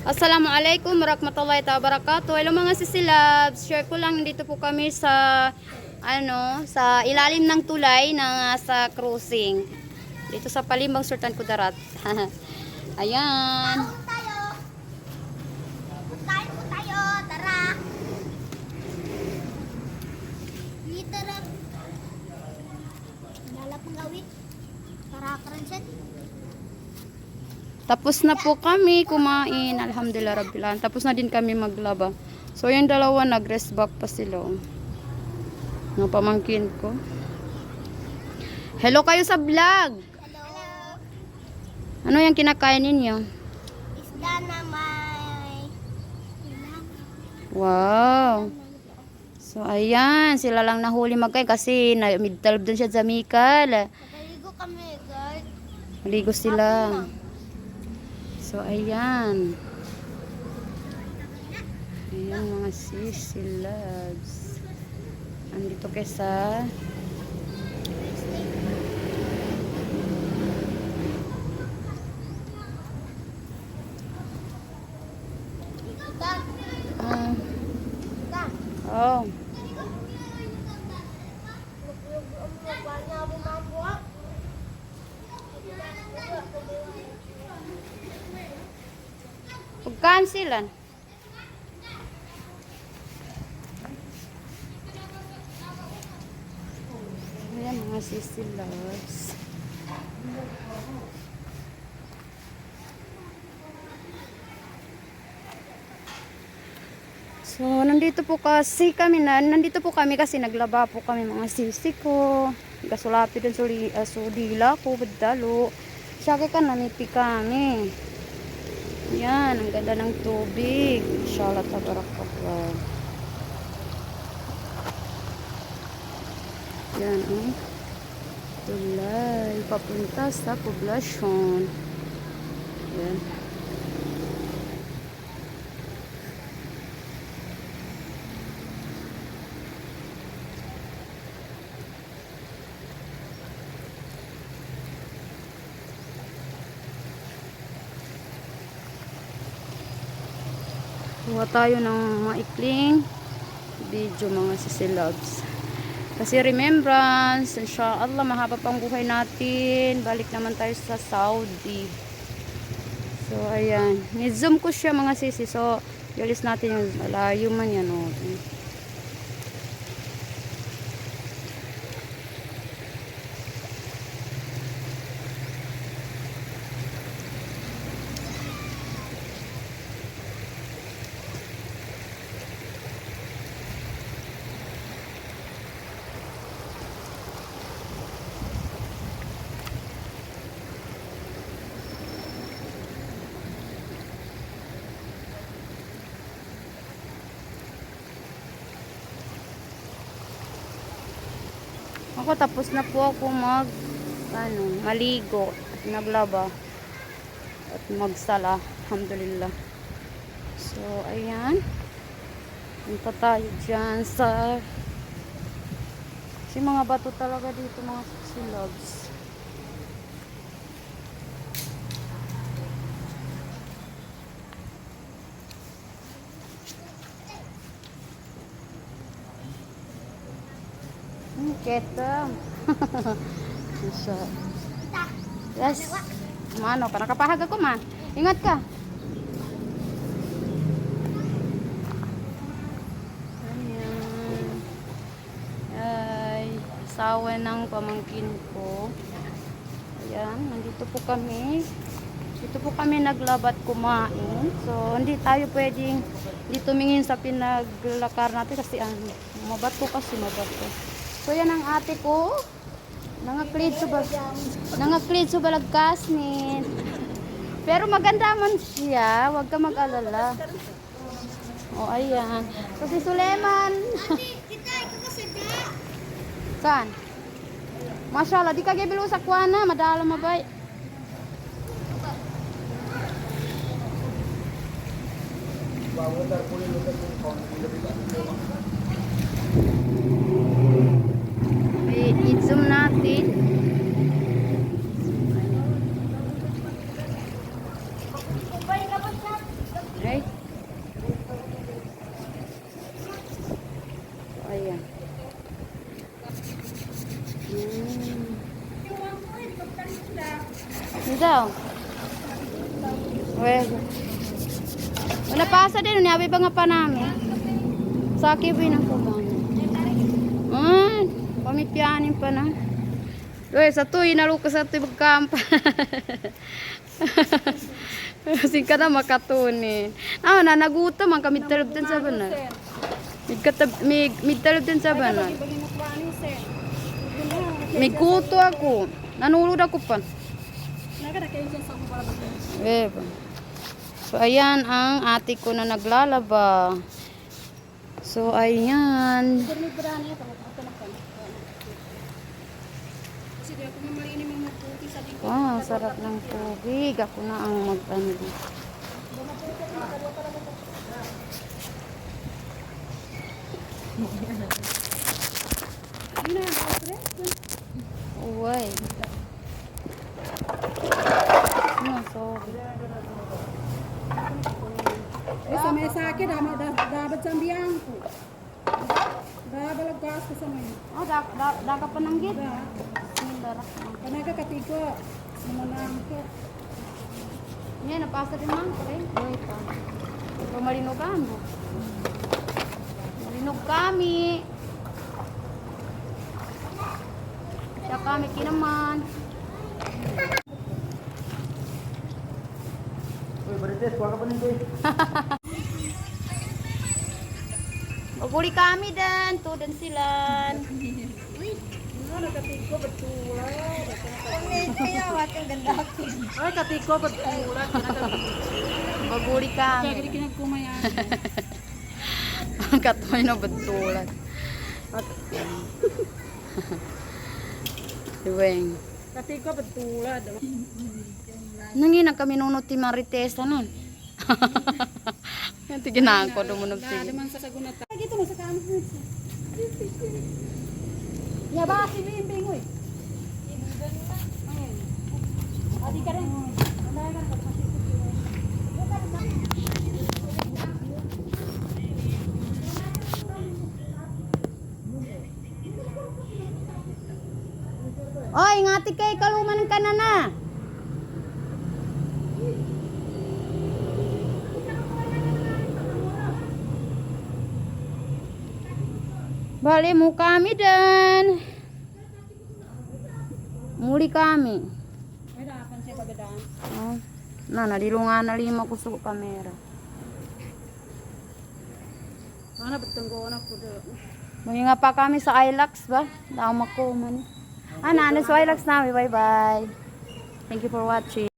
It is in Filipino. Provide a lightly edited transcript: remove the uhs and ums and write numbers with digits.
Assalamualaikum warahmatullahi wabarakatuh. Hello mga sisilabs. Share ko lang, dito po kami sa sa ilalim ng tulay sa cruising. Dito sa Palimbang Sultan Kudarat. Ayan. Kain po tayo. Tara. Dito na. Lalapang gawin. Para karansan. Tapos na po kami kumain. Alhamdulillah Rabbil Alamin. Tapos na din kami maglaba. So yung dalawa nag-rest back pa sila. Ng pamangkin ko. Hello kayo sa vlog. Hello. Ano yung kinakain ninyo? Isda na may. Wow. So ayan, sila lang nahuli magkain kasi midtalab dun siya sa Mikal. Nakaligo kami, guys. Maligo sila. So ayan. Ayan mga sisilabs. Andito kayo sa Dan. ah, Dan. oh. Pag-cancelan. Ayan mga sisilabs. So, nandito po kami kasi naglaba po kami mga sisi ko. Gasulapi dun sudila ko, badalo. Siyake ka nanipi kami. Yan, ang ganda ng tubig. Inshallah, tabarakallah. Yan, tulay, papunta sa poblasyon. Yan. Kuha tayo ng maikling video mga sisilabs. Kasi remembrance, inshallah mahaba pang buhay natin. Balik naman tayo sa Saudi. So ayan, ni-zoom ko siya mga sisi. So, yalis natin yung layo man yan. Oh. Ako tapos na po ako maligo at naglaba at magsala, alhamdulillah. So ayan, punta tayo dyan sa mga bato talaga dito mga silogs. Ketong. So, yes. Mano ka nakapahag ako man. Ingat ka. Ayan. Ay, asawa ng pamangkin ko. Ayan, nandito po kami. Dito po kami naglabat kumain. So, hindi tayo pwedeng tumingin sa pinaglakar natin kasi mabato kasi mabato. So yan ang ate ko. Nangaklid sa balagkas ni. Pero maganda man siya, wag ka mag-alala. Oh, ayan. So si Suleman. Kita ikaw kasi da. Saan? Mashallah, di ka gibilo sa kuana, madala mabay. I-zoom natin. Well, wala pasa din. Niyabi ba nga pa namin? Sa kiwi ng kuban. Pamipyanin pa na. Uy, sa tuy, nalukas sa tuy magkampa. Kasi ka na makatunin. Nagutom ang kami talab din sa banan. May talab din sa banan. May kuto ako. Nanulod ako pa. So, ayan ang ate ko na naglalaba. So, ayan. Wow, sarap ng tubig. Ako na ang mag-ano dito. Uy. Sorry. Sa may sakit, dapat sa biyang ko. Dapat gas ko sa may. Oh, daga pa ng gid. Bismillahirrahmanirrahim. Kanaga katiko. Sumanang ko. Yan, napasa din man ko rin. Uy, pa. So, malinog kami. Malinog kami. Siya kami kinaman. Uy, Marites, kuha ka pa nito eh. Maguli kami din. Tudin sila. Ay, katiko, ba't ulat? Maguli kami. Kaya kinagkumayan. Ang katoy na betulan. Iweng. Katiko, ba't ulat? Nanginang kami nunod ti Marites nun. Yan tiginaan ko dumunod Ada ti. man sa sagunat. Dito mo sa kamis. Ya ba si Bimbing oy. Adi ka rin. Oy, ngati kay kaluman ng kanana. Bali mo kami dan. Muli kami. Ay, dapan siya pagadaan. Oh. Nadilungan na lima ko sa kamera. Mana betenggo na po do. Mga pa kami sa Ilax ba? Dama ko man. Nandun sa Ilax namin. Bye-bye. Thank you for watching.